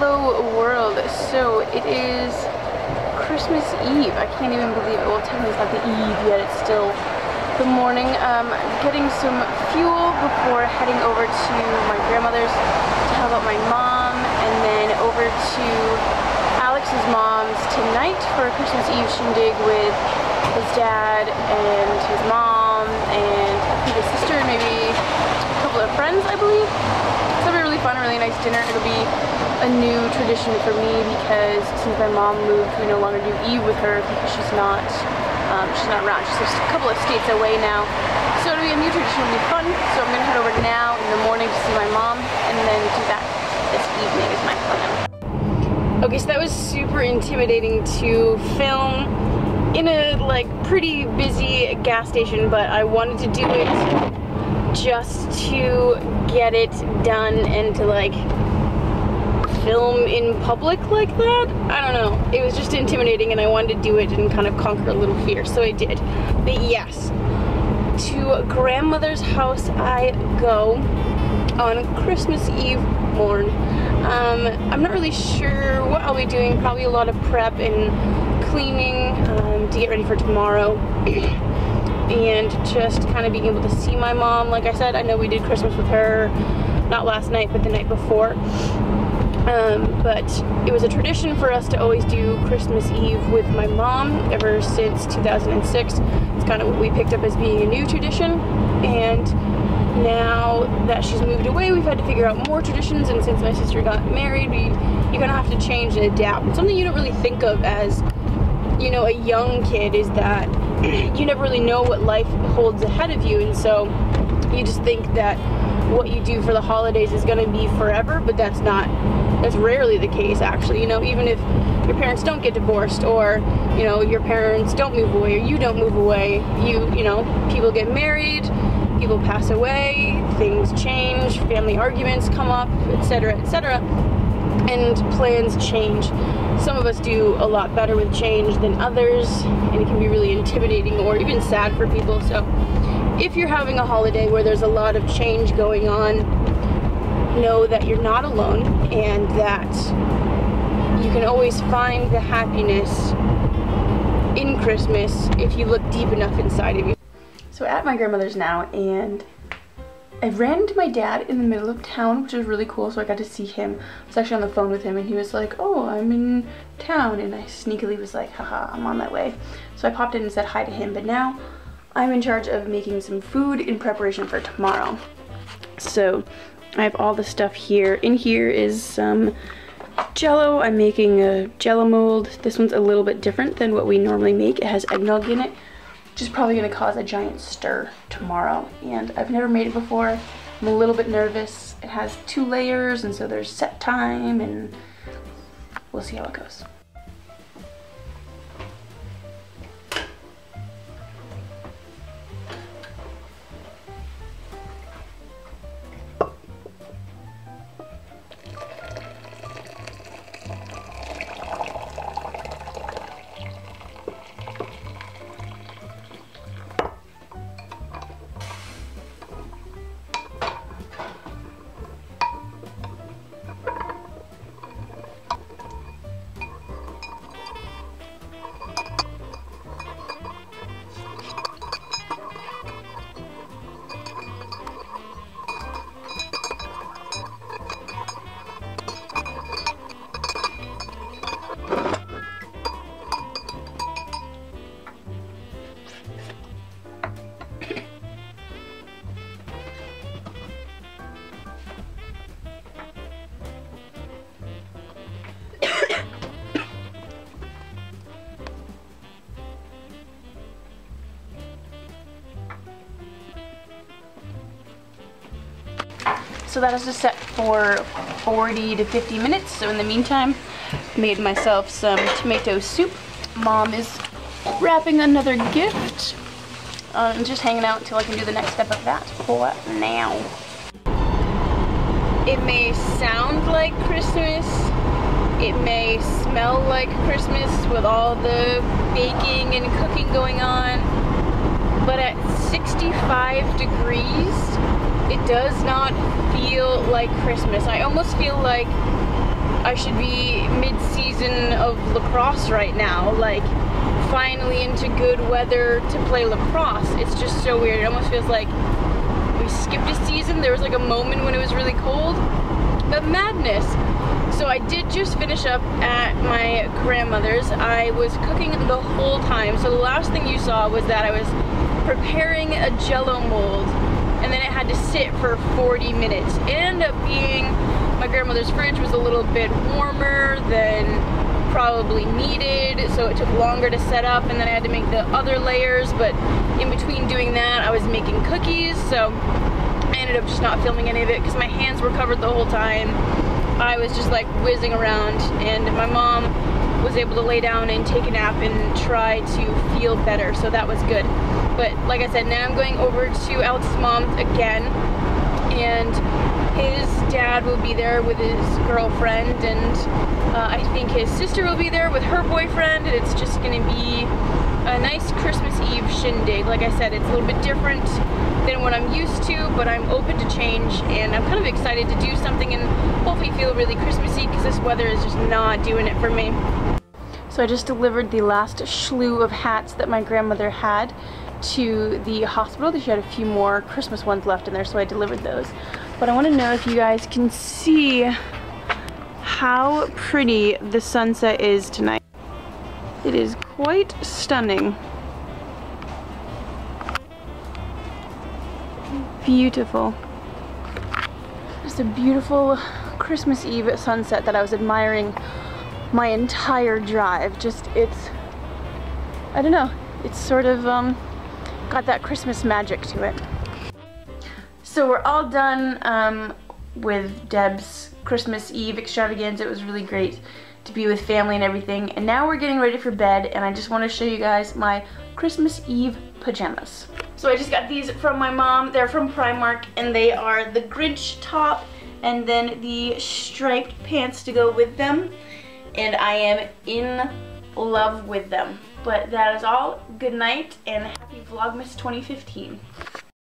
Hello world. So it is Christmas Eve. I can't even believe it. Well, technically it's not the eve yet. It's still the morning. Getting some fuel before heading over to my grandmother's to help out my mom, and then over to Alex's mom's tonight for a Christmas Eve shindig with his dad and his mom and I think his sister and maybe a couple of friends, I believe. It's gonna be really fun, a really nice dinner. It'll be a new tradition for me because since my mom moved, we no longer do Eve with her because she's not around. She's just a couple of states away now. So it'll be a new tradition. It'll be fun. So I'm gonna head over now in the morning to see my mom and then do that this evening is my plan. Okay, so that was super intimidating to film in a like pretty busy gas station, but I wanted to do it just to get it done and to like film in public like that. I don't know, it was just intimidating and I wanted to do it and kind of conquer a little fear, so I did. But yes, to grandmother's house I go on Christmas Eve morn. I'm not really sure what I'll be doing, probably a lot of prep and cleaning to get ready for tomorrow. And just kind of being able to see my mom. Like I said, I know we did Christmas with her, not last night, but the night before. But it was a tradition for us to always do Christmas Eve with my mom ever since 2006. It's kind of what we picked up as being a new tradition. And now that she's moved away, we've had to figure out more traditions. And since my sister got married, you're gonna have to change and adapt. And something you don't really think of as, you know, a young kid is that you never really know what life holds ahead of you, and so you just think that what you do for the holidays is going to be forever, but that's rarely the case actually. You know, even if your parents don't get divorced, or you know, your parents don't move away, or you don't move away, you know, people get married, people pass away, things change, family arguments come up, etc., etc., and plans change. Some of us do a lot better with change than others, and it can be really intimidating or even sad for people. So if you're having a holiday where there's a lot of change going on, know that you're not alone and that you can always find the happiness in Christmas if you look deep enough inside of you. So at my grandmother's now, and I ran into my dad in the middle of town, which was really cool, so I got to see him. I was actually on the phone with him and he was like, oh, I'm in town, and I sneakily was like, haha, I'm on my way. So I popped in and said hi to him, but now I'm in charge of making some food in preparation for tomorrow. So I have all the stuff here. In here is some Jello. I'm making a Jello mold. This one's a little bit different than what we normally make. It has eggnog in it, which is probably going to cause a giant stir tomorrow, and I've never made it before. I'm a little bit nervous. It has 2 layers, and so there's set time, and we'll see how it goes. So that is just set for 40 to 50 minutes. So in the meantime, made myself some tomato soup. Mom is wrapping another gift. And just hanging out until I can do the next step of that for now. It may sound like Christmas. It may smell like Christmas with all the baking and cooking going on. But at 65 degrees, it does not feel like Christmas. I almost feel like I should be mid-season of lacrosse right now, like finally into good weather to play lacrosse. It's just so weird. It almost feels like we skipped a season. There was like a moment when it was really cold, but madness. So I did just finish up at my grandmother's. I was cooking the whole time. So the last thing you saw was that I was preparing a jello mold, and then it had to sit for 40 minutes. It ended up being, my grandmother's fridge was a little bit warmer than probably needed, so it took longer to set up, and then I had to make the other layers, but in between doing that I was making cookies, so I ended up just not filming any of it because my hands were covered the whole time. I was just like whizzing around, and my mom was able to lay down and take a nap and try to feel better, so that was good. But like I said, now I'm going over to Alex's mom again, and his dad will be there with his girlfriend, and I think his sister will be there with her boyfriend, and it's just gonna be a nice Christmas Eve shindig. Like I said, it's a little bit different than what I'm used to, but I'm open to change, and I'm kind of excited to do something and hopefully feel really Christmassy because this weather is just not doing it for me. So I just delivered the last slew of hats that my grandmother had to the hospital. She had a few more Christmas ones left in there, so I delivered those. But I want to know if you guys can see how pretty the sunset is tonight. It is quite stunning. Beautiful. Just a beautiful Christmas Eve sunset that I was admiring my entire drive. Just, it's, I don't know, it's sort of got that Christmas magic to it. So we're all done with Deb's Christmas Eve extravaganza. It was really great to be with family and everything, and now we're getting ready for bed, and I just want to show you guys my Christmas Eve pajamas. So I just got these from my mom. They're from Primark, and they are the Grinch top and then the striped pants to go with them, and I am in love with them. But that is all. Good night and happy Vlogmas 2015.